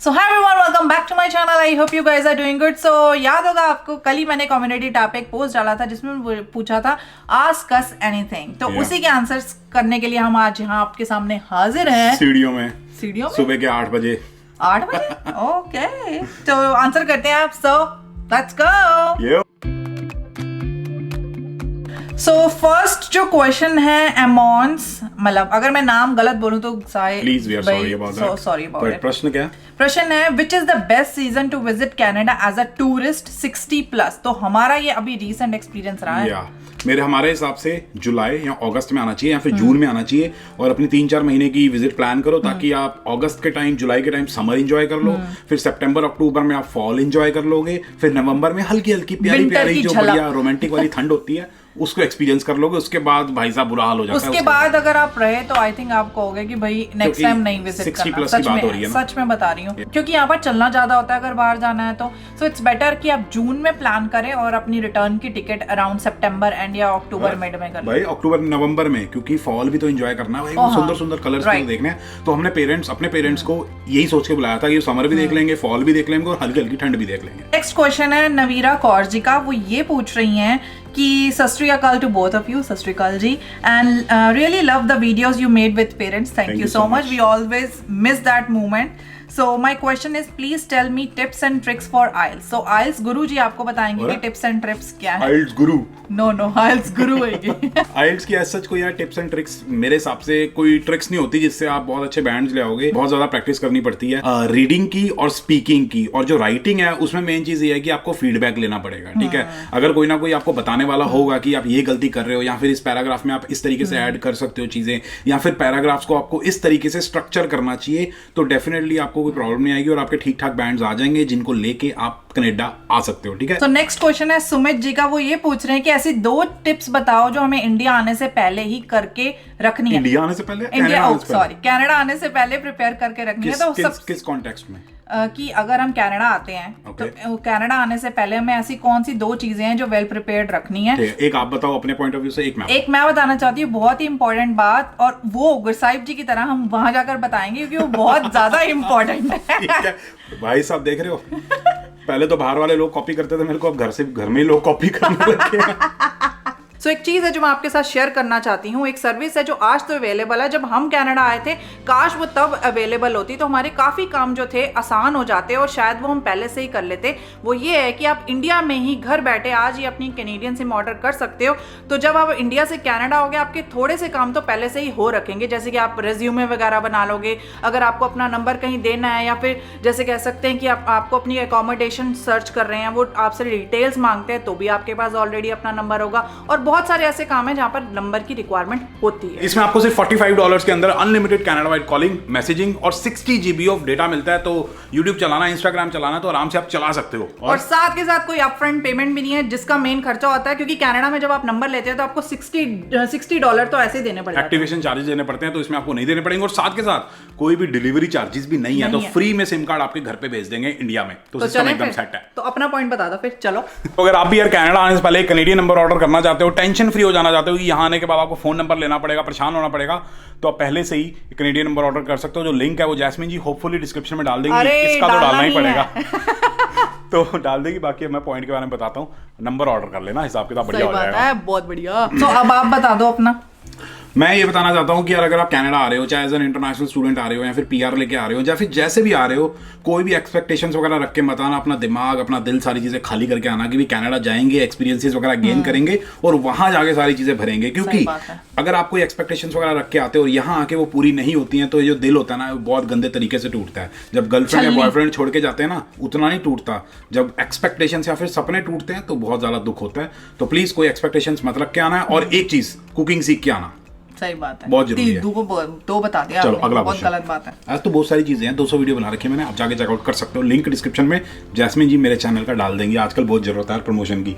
So hi everyone, welcome back to my channel. I hope you guys are doing good. So याद होगा आपको, कल ही मैंने community tab पे एक पोस्ट डाला था जिसमें पूछा था आस्क अस एनीथिंग। तो उसी के आंसर्स करने के लिए हम आज यहाँ आपके सामने हाजिर हैं सीढ़ियों में सुबह के 8 बजे। 8 बजे ओके, तो आंसर करते हैं आप। So let's go. So first जो क्वेश्चन है अमॉन्स, मतलब अगर मैं नाम गलत बोलूं तो please we are sorry about that. Sorry about it. प्रश्न क्या है? प्रश्न है which is the best season to visit Canada as a tourist 60+। तो हमारा ये अभी रीसेंट एक्सपीरियंस रहा है। हमारे हिसाब से जुलाई या अगस्त में आना चाहिए या फिर जून में आना चाहिए, और अपनी 3-4 महीने की विजिट प्लान करो ताकि आप अगस्त के टाइम, जुलाई के टाइम समर एंजॉय कर लो, फिर सितंबर अक्टूबर में आप फॉल एंजॉय कर लोगे, फिर नवंबर में हल्की हल्की प्यारी प्यारी जो बढ़िया रोमांटिक वाली ठंड होती है उसको एक्सपीरियंस कर लोगे। उसके बाद भाई साहब बुरा हाल हो जाता है। उसके बाद अगर आप रहे तो आई थिंक आप कहोगे कि भाई नेक्स्ट टाइम नहीं विजिट करना। सच में बता रही हूँ, क्योंकि यहाँ पर चलना ज्यादा होता है अगर बाहर जाना है तो। सो इट्स बेटर कि आप जून में प्लान करें और अपनी रिटर्न की टिकट अराउंड सितंबर एंड या अक्टूबर मिड में करें। भाई अक्टूबर नवंबर में, क्योंकि फॉल भी तो एंजॉय करना है भाई, सुंदर सुंदर कलर्स को देखने हैं। तो हमने अपने पेरेंट्स को यही सोच के बुलाया था कि समर भी देख लेंगे, फॉल भी देख लेंगे और हल्की हल्की ठंड भी देख लेंगे। नेक्स्ट क्वेश्चन है नवीरा कौर जी का। वो ये पूछ रही हैं कि सत श्री अकाल टू बोथ ऑफ यू। सत श्री अकाल जी, and really love the videos you made with parents. Thank you so much. We always miss that moment. So my question is, please tell me tips and tricks for IELTS. So IELTS गुरु जी आपको बताएंगे कि tips and tricks क्या है। IELTS गुरु? No, IELTS गुरु है ये। IELTS की ऐसा कोई यार टिप्स एंड ट्रिक्स मेरे हिसाब से कोई ट्रिक्स नहीं होती जिससे आप बहुत अच्छे बैंड्स ले आओगे। बहुत ज्यादा प्रैक्टिस करनी पड़ती है रीडिंग की और स्पीकिंग की, और जो राइटिंग है उसमें मेन चीज ये है कि आपको फीडबैक लेना पड़ेगा। ठीक है, अगर कोई ना कोई आपको बताने वाला होगा कि आप ये गलती कर रहे हो, या फिर इस पैराग्राफ में आप इस तरीके से ऐड कर सकते हो चीजें, या फिर पैराग्राफ्स को आपको इस तरीके से स्ट्रक्चर करना चाहिए, तो डेफिनेटली आपको कोई प्रॉब्लम नहीं आएगी और आपके ठीक ठाक बैंड्स आ जाएंगे जिनको लेके आप कनाडा आ सकते हो। ठीक है, तो नेक्स्ट क्वेश्चन है सुमित जी का। वो ये पूछ रहे हैं कि ऐसी 2 टिप्स बताओ जो हमें इंडिया आने से पहले ही करके रखनी है। इंडिया आने से पहले? कनाडा आने से पहले प्रिपेयर करके रखनी है। तो किस कॉन्टेक्स्ट में? कि अगर हम कनाडा आते हैं तो कनाडा आने से पहले हमें ऐसी कौन सी 2 चीजें हैं जो वेल प्रिपेयर्ड रखनी है। एक आप बताओ अपने पॉइंट ऑफ व्यू से, एक मैं बताना चाहती हूँ। बहुत ही इंपॉर्टेंट बात, और वो गुरसाहिब जी की तरह हम वहां जाकर बताएंगे क्योंकि वो बहुत ज्यादा इंपॉर्टेंट है। भाई साहब देख रहे हो, पहले तो बाहर वाले लोग कॉपी करते थे मेरे को, अब घर में ही लोग कॉपी करने लगे। सो एक चीज है जो मैं आपके साथ शेयर करना चाहती हूँ। एक सर्विस है जो आज तो अवेलेबल है। जब हम कनाडा आए थे, काश वो तब अवेलेबल होती तो हमारे काफी काम जो थे आसान हो जाते और शायद वो हम पहले से ही कर लेते। वो ये है कि आप इंडिया में ही घर बैठे आज ही अपनी कैनेडियन सिम ऑर्डर कर सकते हो। तो जब आप इंडिया से कनाडा हो गए, आपके थोड़े से काम तो पहले से ही हो रखेंगे, जैसे कि आप रेज्यूमे वगैरह बना लोगे। अगर आपको अपना नंबर कहीं देना है, या फिर जैसे कह सकते हैं कि आपको अपनी एकोमोडेशन सर्च कर रहे हैं, वो आपसे डिटेल्स मांगते हैं, तो भी आपके पास ऑलरेडी अपना नंबर होगा। और बहुत सारे ऐसे काम है जहां पर नंबर की रिक्वायरमेंट होती है। इसमें आपको सिर्फ $45 के अंदर unlimited Canada wide calling, messaging और 60 GB ऑफ डेटा मिलता है। तो YouTube चलाना, Instagram चलाना तो आराम से आप चला सकते हो। और साथ के साथ कोई अपफ्रंट पेमेंट भी नहीं है जिसका मेन खर्चा होता है, क्योंकि कनाडा में जब आप नंबर लेते हो तो आपको $60 तो ऐसे ही देने पड़ते हैं। एक्टिवेशन चार्जेस देने पड़ते हैं, तो इसमें आपको नहीं देने पड़ेंगे। और साथ के साथ कोई भी डिलीवरी चार्जेस भी नहीं है, तो फ्री में सिम कार्ड आपके घर पे भेज देंगे इंडिया में। तो सिस्टम एकदम सेट है। तो अपना पॉइंट बता दो फिर, चलो। अगर आप भी यार कनाडा आने से पहले कैनेडियन नंबर ऑर्डर करना चाहते हो, टेंशन फ्री हो जाना चाहते हो कि यहाँ आने के बाद आपको फोन नंबर लेना पड़ेगा, परेशान होना पड़ेगा, तो आप पहले से ही कैनेडियन नंबर ऑर्डर कर सकते हो। जो लिंक है वो जैस्मिन जी होपफुली डिस्क्रिप्शन में डाल देंगे। इसका तो डालना ही पड़ेगा। तो डाल देगी। बाकी मैं पॉइंट के बारे में बताता हूँ। नंबर ऑर्डर कर लेना, हिसाब किताब बढ़िया हो जाएगा। बहुत बढ़िया। तो अब आप बता दो अपना। मैं ये बताना चाहता हूँ कि यार अगर आप कनाडा आ रहे हो, चाहे एज एन इंटरनेशनल स्टूडेंट आ रहे हो या फिर PR लेके आ रहे हो, या फिर जैसे भी आ रहे हो, कोई भी एक्सपेक्टेशंस वगैरह रख के मत आना। अपना दिमाग, अपना दिल, सारी चीजें खाली करके आना कि भी कनाडा जाएंगे, एक्सपीरियंसेस वगैरह गेन करेंगे और वहां जाके सारी चीजें भरेंगे। क्योंकि अगर आप कोई एक्सपेक्टेशंस वगैरह रख के आते हो और यहाँ आके वो पूरी नहीं होती हैं, तो ये जो दिल होता है ना, वो बहुत गंदे तरीके से टूटता है। जब गर्लफ्रेंड या बॉयफ्रेंड छोड़ के जाते हैं ना, उतना नहीं टूटता। जब एक्सपेक्टेशंस या फिर सपने टूटते हैं तो बहुत ज्यादा दुख होता है। तो प्लीज कोई एक्सपेक्टेशंस मत रख के आना है। और एक चीज, कुकिंग सीख के आना। सही बात है, बहुत जरूरी है। दो बता दिया। चलो अगला बहुत गलत बात है। आज तो बहुत सारी चीजें हैं, 200 वीडियो बना रखी है मैंने, आप जाके चेकआउट कर सकते हो। लिंक डिस्क्रिप्शन में जैस्मिन जी मेरे चैनल का डाल देंगे। आजकल बहुत जरूरत है प्रमोशन की।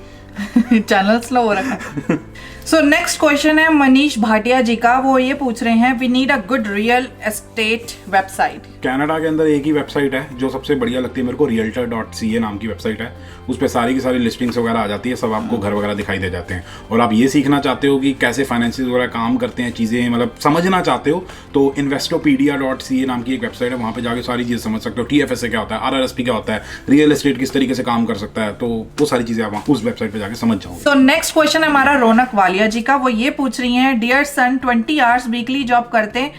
चैनल स्लो हो रखा है। सो नेक्स्ट क्वेश्चन है मनीष भाटिया जी का, वो ये पूछ रहे हैं we need a good real estate website. Canada के अंदर एक ही वेबसाइट है जो सबसे बढ़िया लगती है मेरे को, realtor.ca नाम की वेबसाइट है। उस पर सारी की सारी लिस्टिंग्स वगैरह आ जाती है, सब आपको घर वगैरह दिखाई दे जाते हैं। और आप ये सीखना चाहते हो कि कैसे फाइनेंसिस वगैरह काम करते हैं, चीज़ें मतलब समझना चाहते हो, तो investopedia.ca नाम की एक वेबसाइट है, वहाँ पे जाके सारी चीज़ें समझ सकते हो। TFSA क्या होता है, RRSP क्या होता है, रियल एस्टेट किस तरीके से काम कर सकता है, तो वो सारी चीज़ें आप उस वेबसाइट पर जाके समझ जाओगे। तो नेक्स्ट क्वेश्चन है हमारा रौनक वालिया जी का, वो ये पूछ रही हैं dear son 20 hours weekly job करते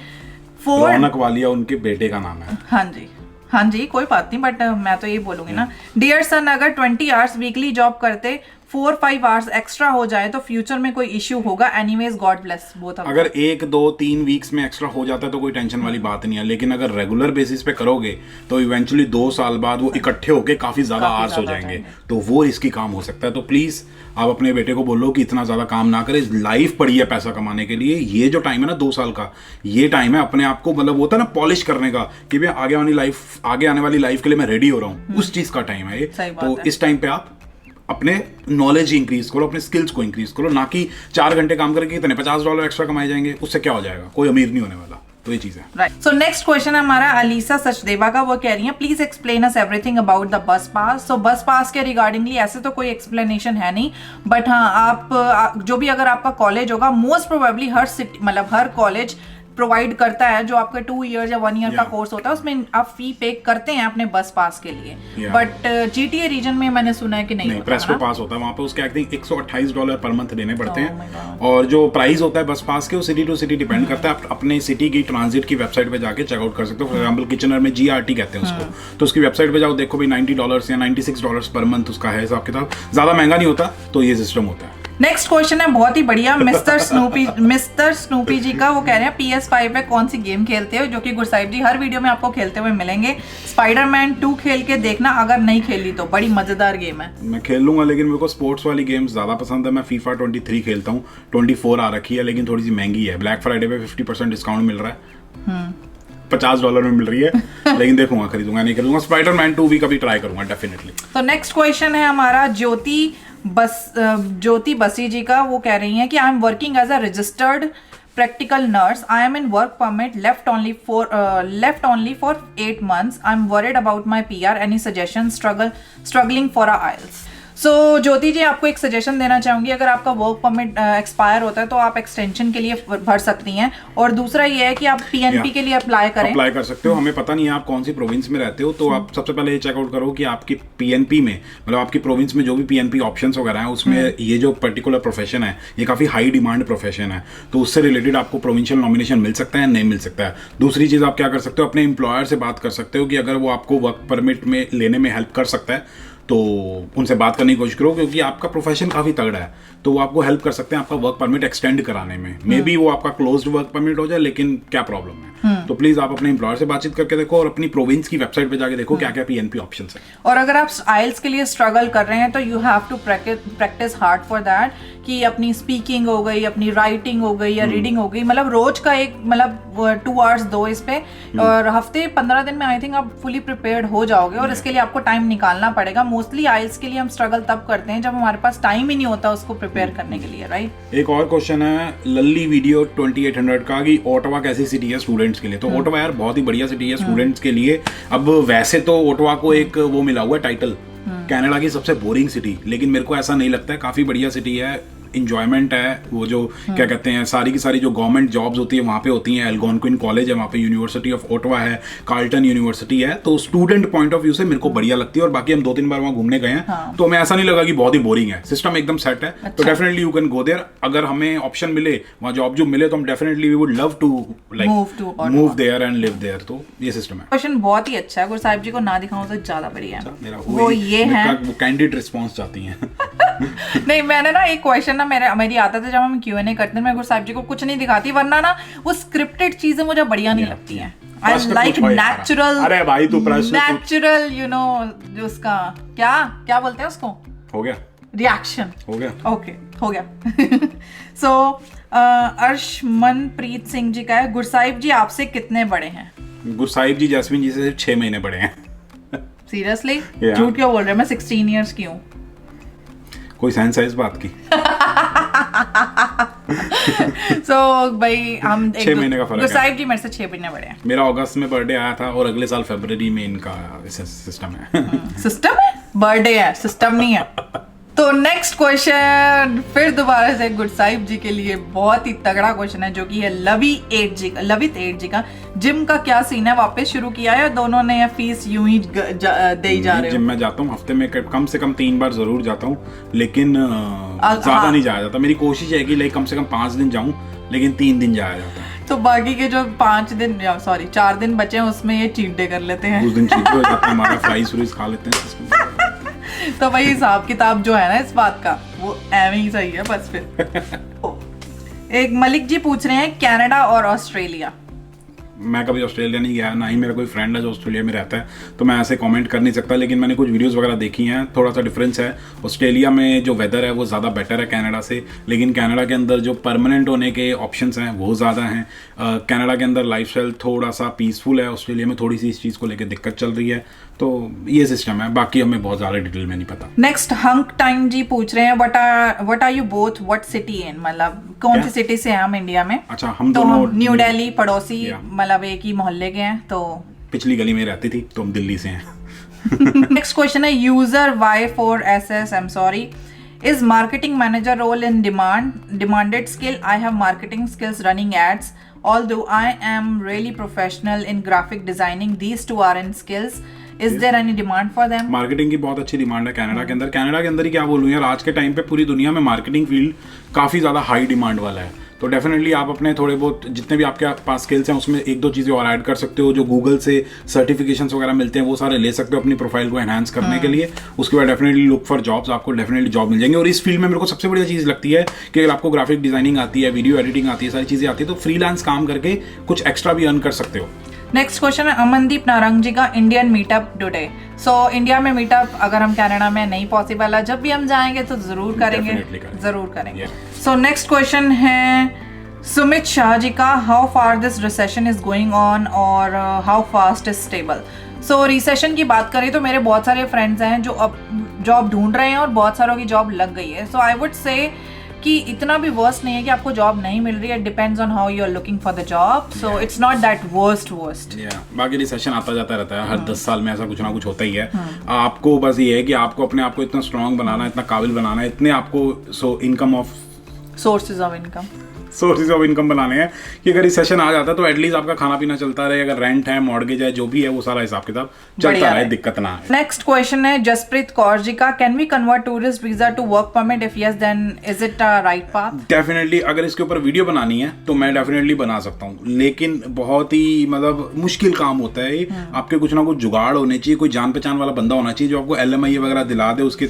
फॉर। रौनक वालिया उनके बेटे का नाम है। हाँ जी कोई बात नहीं, बट मैं तो ये बोलूंगी ना, डियर सन अगर 20 आवर्स वीकली जॉब करते 4-5 आवर्स एक्स्ट्रा हो जाए तो फ्यूचर में कोई इश्यू होगा? Anyways God bless both. अगर 1-2-3 वीक्स में एक्स्ट्रा हो जाता है तो कोई टेंशन वाली बात नहीं है, लेकिन अगर रेगुलर बेसिस पे करोगे तो इवेंचुअली 2 साल बाद वो इकट्ठे होके काफी ज्यादा आवर्स हो जाएंगे, तो वो रिस्की काम हो सकता है। तो प्लीज आप अपने बेटे को बोलो कि इतना ज्यादा काम ना करे, लाइफ पड़ी है पैसा कमाने के लिए। ये जो टाइम है ना 2 साल का, ये टाइम है अपने आप को मतलब होता है ना पॉलिश करने का, कि भाई आगे आने वाली लाइफ के लिए मैं रेडी हो रहा हूँ, उस चीज का टाइम है ये। तो इस टाइम पे आप अपने नॉलेज इंक्रीज करो, अपने स्किल्स को इंक्रीज करो, ना कि 4 घंटे काम करके इतने $50 एक्स्ट्रा कमाए जाएंगे, उससे क्या हो जाएगा, कोई अमीर नहीं होने वाला। तो ये चीज है। राइट। सो नेक्स्ट क्वेश्चन है हमारा अलीसा सचदेवा का, वो कह रही हैं please explain us everything about the bus पास। सो बस पास के रिगार्डिंगली ऐसे तो कोई एक्सप्लेनेशन है नहीं, बट हाँ आप जो भी अगर आपका कॉलेज होगा, मोस्ट प्रोबेबली हर सिटी मतलब हर कॉलेज प्रोवाइड करता है, जो आपका 2 ईयर या 1 ईयर का कोर्स होता है उसमें आप फी पे करते हैं अपने बस पास के लिए। बट GTA रीजन में मैंने सुना है कि नहीं प्रेस्टो पास होता है, वहाँ पे उसके आई थिंक $128 पर मंथ देने पड़ते हैं। और जो प्राइस होता है बस पास के, वो सिटी टू सिटी डिपेंड करता है। आप अपने सिटी की ट्रांजिट की वेबसाइट पे जाके चेकआउट कर सकते हो। फॉर एग्जाम्पल किचनर में GRT कहते हैं उसको, तो उसकी वेबसाइट पे जाओ, देखो भाई $90 या $96 पर मंथ उसका है हिसाब किताब, ज्यादा महंगा नहीं होता, तो ये सिस्टम होता है। नेक्स्ट क्वेश्चन है बहुत ही बढ़िया मिस्टर स्नूपी जी का, वो कह रहे हैं PS5 पे कौन सी गेम खेलते हो, जो कि गुरसाहिब जी हर वीडियो में आपको खेलते हुए मिलेंगे। स्पाइडरमैन 2 खेल के देखना, अगर नहीं खेली तो बड़ी मजेदार गेम है। मैं खेल लूंगा, लेकिन मेरे को स्पोर्ट्स वाली गेम्स ज्यादा पसंद है। मैं FIFA 23 खेलता हूँ, 24 आ रखी है, लेकिन थोड़ी सी महंगी है। ब्लैक फ्राइडे पे 50% डिस्काउंट मिल रहा है, $50 में मिल रही है, लेकिन देखूंगा, खरीदूंगा नहीं खरीदूंगा। स्पाइडरमैन 2 भी कभी ट्राई करूंगा डेफिनेटली। तो नेक्स्ट क्वेश्चन है हमारा ज्योति बसी जी का, वो कह रही हैं कि I am working as a registered practical nurse. I am in work permit left only for 8 months. I'm worried about my PR. Any suggestions? Struggling for a IELTS. सो ज्योति जी आपको एक सजेशन देना चाहूंगी, अगर आपका वर्क परमिट एक्सपायर होता है तो आप एक्सटेंशन के लिए भर सकती हैं, और दूसरा ये है कि आप PNP के लिए अप्लाई कर सकते हो। हमें पता नहीं है आप कौन सी प्रोविंस में रहते हो, तो आप सबसे पहले ये चेकआउट करो कि आपकी PNP में मतलब आपकी प्रोविंस में जो भी PNP ऑप्शंस वगैरह हैं उसमें ये जो पर्टिकुलर प्रोफेशन है ये काफी हाई डिमांड प्रोफेशन है, तो उससे रिलेटेड आपको प्रोविंशियल नॉमिनेशन मिल सकता है, नहीं मिल सकता है। दूसरी चीज आप क्या कर सकते हो, अपने एम्प्लॉयर से बात कर सकते हो कि अगर वो आपको वर्क परमिट में लेने में हेल्प कर सकता है तो उनसे बात करने की कोशिश करो, क्योंकि आपका प्रोफेशन काफी तगड़ा है, तो वो आपको हेल्प कर सकते हैं आपका वर्क परमिट एक्सटेंड कराने में। मे बी वो आपका क्लोज्ड वर्क परमिट हो जाए, लेकिन क्या प्रॉब्लम है, तो प्लीज आप अपने एम्प्लॉयर से बातचीत करके देखो, और अपनी प्रोविंस की वेबसाइट पे जाके देखो क्या क्या PNP ऑप्शंस है। और अगर आप IELTS के लिए स्ट्रगल कर रहे हैं तो you have to practice hard for that, कि अपनी स्पीकिंग हो गई, अपनी राइटिंग हो गई या रीडिंग हो गई, मतलब रोज का एक मतलब 2 आवर्स दो इस पे, और हफ्ते 15 दिन में आई थिंक आप फुली प्रिपेयर्ड हो जाओगे, और इसके लिए आपको टाइम निकालना पड़ेगा। मोस्टली IELTS के लिए हम स्ट्रगल तब करते हैं जब हमारे पास टाइम ही नहीं होता उसको प्रिपेयर करने के लिए, राइट। एक और क्वेश्चन है लल्ली वीडियो 2800 का, कि ओटावा कैसी सिटी है स्टूडेंट्स के लिए। तो ओटावा यार बहुत ही बढ़िया सिटी है स्टूडेंट्स के लिए। अब वैसे तो ओटावा को एक वो मिला हुआ है टाइटल कनाडा की सबसे बोरिंग सिटी, लेकिन मेरे को ऐसा नहीं लगता है, काफी बढ़िया सिटी है, इंजॉयमेंट है। वो जो क्या कहते हैं सारी की सारी जो गवर्नमेंट जॉब्स होती है वहाँ पे होती हैं। एल्गोनक्विन कॉलेज है वहाँ पे, यूनिवर्सिटी ऑफ ओटावा है, कार्ल्टन यूनिवर्सिटी है, तो स्टूडेंट पॉइंट ऑफ व्यू से मेरे को बढ़िया लगती है। और बाकी हम 2-3 बार वहाँ घूमने गए हैं, तो हमें ऐसा नहीं लगा कि बहुत ही बोरिंग है, सिस्टम एकदम सेट है। तो definitely you can go there. अगर हमें ऑप्शन मिले वहाँ जॉब जो मिले तो हम definitely we would love to like move there and live there. तो ये सिस्टम है। क्वेश्चन बहुत ही अच्छा है, गुरसाहिब जी को ना दिखाऊं तो ज्यादा बढ़िया है। वो ये है, वो कैंडिड रिस्पॉन्स चाहती हैं। नहीं, मैंने ना एक क्वेश्चन ना मेरी आता था जब हम Q&A करते हैं, मैं गुरसाहिब जी को कुछ नहीं दिखाती, वरना ना वो स्क्रिप्टेड चीजें मुझे बढ़िया नहीं लगती हैं। I like natural, अरे भाई तू प्रश्न natural, you know, जो उसका क्या बोलते हैं उसको, हो गया रिएक्शन, हो गया, ओके हो गया। सो अर्शमनप्रीत सिंह जी का है, गुरसाहिब जी आपसे कितने बड़े हैं? गुरसाहिब जी जैस्मिन जी से 6 महीने बड़े हैं। सीरियसली? झूठ क्यों बोल रहे हैं? मैं 16 इयर्स की हूँ। कोई सेंस है इस बात की? सो भाई हम 6 महीने का फर्क है। गुसाइब जी मेरे से 6 महीने बड़े हैं। मेरा अगस्त में बर्थडे आया था और अगले साल फरवरी में इनका सिस्टम है। सिस्टम है, बर्थडे है, सिस्टम नहीं है। तो नेक्स्ट क्वेश्चन फिर दोबारा से गुरसाहिब जी के लिए बहुत ही तगड़ा क्वेश्चन है, जो कि है लवित 8 जी का। जिम का क्या सीन है, वापस शुरू किया है? दोनों ने फीस यूं ही दे ही जा रहे हो? जिम में जाता हूँ, हफ्ते में कम से कम 3 बार जरूर जाता हूँ, लेकिन ज्यादा नहीं जाया जाता। मेरी कोशिश है कि कम से कम 5 दिन जाऊँ, लेकिन 3 दिन जाया जाता है। तो बाकी के जो 4 दिन बचे हैं उसमें ये चीट डे कर लेते हैं। उस दिन चीट डे हो जाता है हमारा, फ्राइज खा लेते हैं। तो भाई हिसाब किताब जो है ना इस बात का, वो एवं ही सही है बस। फिर एक मलिक जी पूछ रहे हैं कनाडा और ऑस्ट्रेलिया। मैं कभी ऑस्ट्रेलिया नहीं गया, ना ही मेरा कोई फ्रेंड है जो ऑस्ट्रेलिया में रहता है, तो मैं ऐसे कमेंट कर नहीं सकता, लेकिन मैंने कुछ वीडियोस वगैरह देखी हैं। थोड़ा सा डिफरेंस है, ऑस्ट्रेलिया में जो वेदर है वो ज़्यादा बेटर है कनाडा से, लेकिन कनाडा के अंदर जो परमानेंट होने के ऑप्शंस हैं वो ज़्यादा हैं। कनाडा के अंदर लाइफस्टाइल थोड़ा सा पीसफुल है, ऑस्ट्रेलिया में थोड़ी सी इस चीज़ को लेकर दिक्कत चल रही है। तो ये सिस्टम है, बाकी हमें बहुत ज़्यादा डिटेल में नहीं पता। नेक्स्ट हंक टाइम जी पूछ रहे हैं what are you both what city in, मतलब कौन सी सिटी से हैं हम इंडिया में? अच्छा, हम तो दोनों न्यू दिल्ली पड़ोसी, मतलब एक ही मोहल्ले के हैं। तो पिछली गली में रहती थी, तो हम दिल्ली से हैं। नेक्स्ट क्वेश्चन है user Y4SS, I am sorry, is marketing manager role in demanded skill? I have marketing skills running ads, although I am really professional in graphic designing. These two are in skills. Is there any demand for them? Marketing की बहुत अच्छी demand है Canada के अंदर। Canada के अंदर ही क्या बोलूँ यार, आज के टाइम पे पूरी दुनिया में मार्केटिंग फील्ड काफ़ी ज़्यादा हाई डिमांड वाला है। तो डेफिनेटली आप अपने थोड़े बहुत जितने भी आपके पास स्किल्स हैं उसमें 1-2 चीज़ें और ऐड कर सकते हो। जो गूगल से सर्टिफिकेशंस वगैरह मिलते हैं वो सारे ले सकते हो अपनी प्रोफाइल को एनहांस करने के लिए। उसके बाद डेफिनेटली लुक फॉर जॉब्स, आपको डेफिनेटली जॉब मिल जाएंगे। और इस फील्ड में मेरे को सबसे बढ़िया चीज़ लगती है कि अगर आपको ग्राफिक डिजाइनिंग आती है, वीडियो एडिटिंग आती है, सारी चीज़ें आती है, तो फ्रीलांस काम करके कुछ एक्स्ट्रा भी अर्न कर सकते हो। नेक्स्ट क्वेश्चन है अमनदीप नारंग जी का, Indian meetup today. So India में मीटअप अगर हम कनाडा में नहीं पॉसिबल है, जब भी हम जाएंगे तो जरूर करेंगे, जरूर करेंगे। सो नेक्स्ट क्वेश्चन है सुमित शाह जी का, how far this recession is going on और how fast is stable. So recession की बात करें तो मेरे बहुत सारे फ्रेंड्स हैं जो अब जॉब ढूंढ रहे हैं और बहुत सारों की जॉब लग गई है। सो आई वुड से कि इतना भी वर्स्ट नहीं है कि आपको जॉब नहीं मिल रही है, depends on how you are looking for the job. So it's not that worst. बाकी रिसेशन आता जाता रहता है, हर 10 साल में ऐसा कुछ ना कुछ होता ही है। आपको बस ये है कि आपको अपने आप को इतना स्ट्रांग बनाना है, इतना काबिल बनाना है, इतने आपको income of sources of income बनाने हैं कि अगर रिसेशन आ जाता है तो एटलीस्ट आपका खाना पीना चलता रहे। अगर रेंट है, मॉर्गेज है, जो भी है, वो सारा हिसाब किताब चलता रहे, दिक्कत ना आए। नेक्स्ट क्वेश्चन है जसप्रीत कौर जी का, can we convert tourist visa to work permit? If yes then is it a right path? Definitely अगर इसके ऊपर वीडियो बनानी है तो मैं डेफिनेटली बना सकता हूँ, लेकिन बहुत ही मतलब मुश्किल काम होता है। आपके कुछ ना कुछ जुगाड़ होने चाहिए, कोई जान पहचान वाला बंदा होना चाहिए जो आपको LMI वगैरह दिला दे, उसके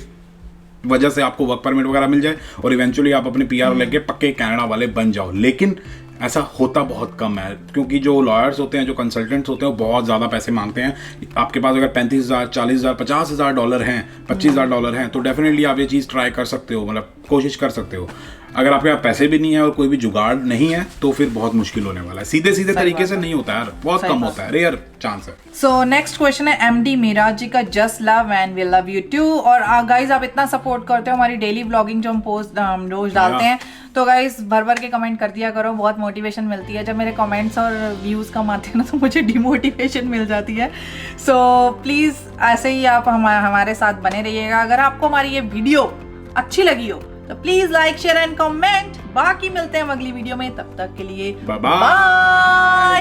वजह से आपको वर्क परमिट वगैरह मिल जाए और इवेंचुअली आप अपने PR लेके पक्के कनाडा वाले बन जाओ। लेकिन ऐसा होता बहुत कम है, क्योंकि जो लॉयर्स होते हैं, जो कंसल्टेंट्स होते हैं, वो बहुत ज़्यादा पैसे मांगते हैं। आपके पास अगर 35,000, 40,000, 50,000 डॉलर हैं, 25,000 डॉलर हैं, तो डेफिनेटली आप ये चीज़ ट्राई कर सकते हो, मतलब कोशिश कर सकते हो। अगर आपके पास पैसे भी नहीं है और कोई भी जुगाड़ नहीं है तो फिर बहुत मुश्किल होने वाला है। सीधे तरीके से नहीं होता यार, बहुत कम होता है, रेयर चांस है। सो नेक्स्ट क्वेश्चन है MD मीरा जी का, just love and we love you too. और गाइज आप इतना सपोर्ट करते हो हमारी डेली व्लॉगिंग जो हम रोज डालते हैं, तो गाइज भर के कमेंट कर दिया करो, बहुत मोटिवेशन मिलती है। जब मेरे कमेंट्स और व्यूज कम आते हैं ना तो मुझे डिमोटिवेशन मिल जाती है। सो प्लीज ऐसे ही आप हमारे साथ बने रहिएगा। अगर आपको हमारी ये वीडियो अच्छी लगी हो तो please like share and comment. बाकी मिलते हैं अगली वीडियो में, तब तक के लिए बाय।